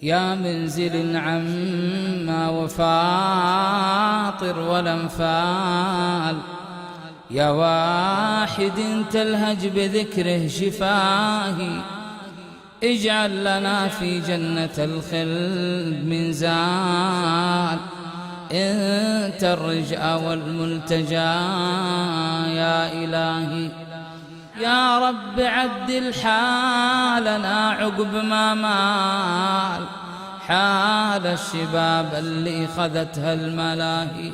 يا منزل عما وفاطر والأنفال، يا واحد تلهج بذكره شفاهي، اجعل لنا في جنة الخلد منزال، انت الرجاء والملتجى يا إلهي. يا رب عدل حالنا عقب ما مال حال الشباب اللي خذتها الملاهي،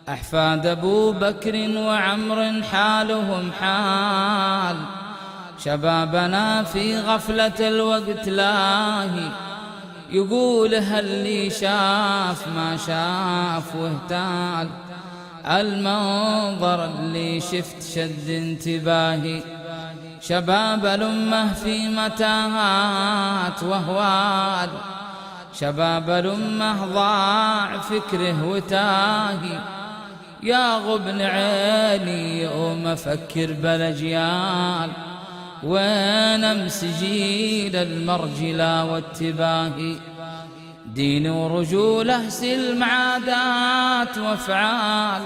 أحفاد أبو بكر وعمر حالهم حال شبابنا في غفلة الوقت لاهي، يقول هل لي شاف ما شاف واهتال، المنظر اللي شفت شد انتباهي، شباب الأمة في متاهات وهوال، شباب الأمة ضاع فكره وتاهي، يا غبن عيني يوم أفكر بالأجيال، وين أمس جيل المرجلة والتباهي، دين ورجوله سلم عادات وافعال،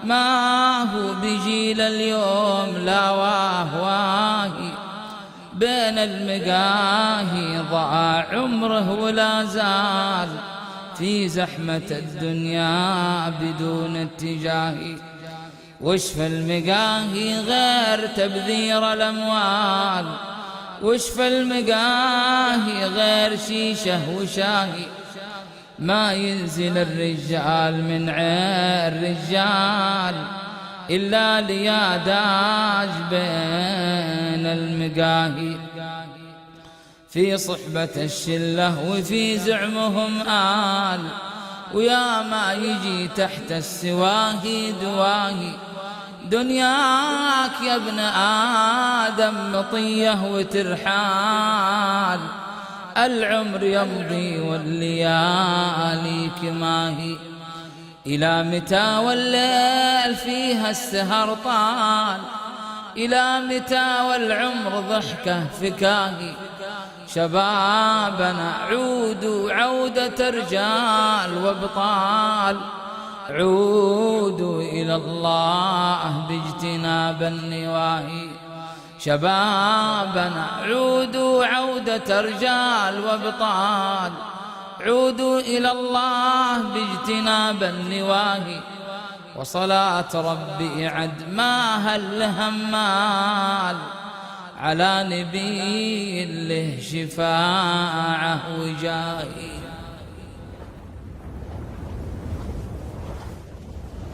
ما هو بجيل اليوم لا واهواهي، بين المقاهي ضاع عمره ولا زال في زحمة الدنيا بدون اتجاه، وشف المقاهي غير تبذير الأموال، وشف المقاهي غير شيشة وشاهي، ما ينزل الرجال من عين رجال إلا لياداج بين المقاهي، في صحبة الشلة وفي زعمهم آل، ويا ما يجي تحت السواهي دواهي، دنياك يا ابن آدم مطية وترحال، العمر يمضي والليالي كماهي، إلى متى والليل فيها السهر طال، إلى متى والعمر ضحكه فكاهي، شبابنا عودوا عودة رجال وابطال، عودوا إلى الله باجتناب النواهي، شبابنا عودوا عودة رجال وابطال، عودوا إلى الله باجتناب النواهي، وصلاة ربي عد ما هل همال على نبي له شفاعة وجاهي.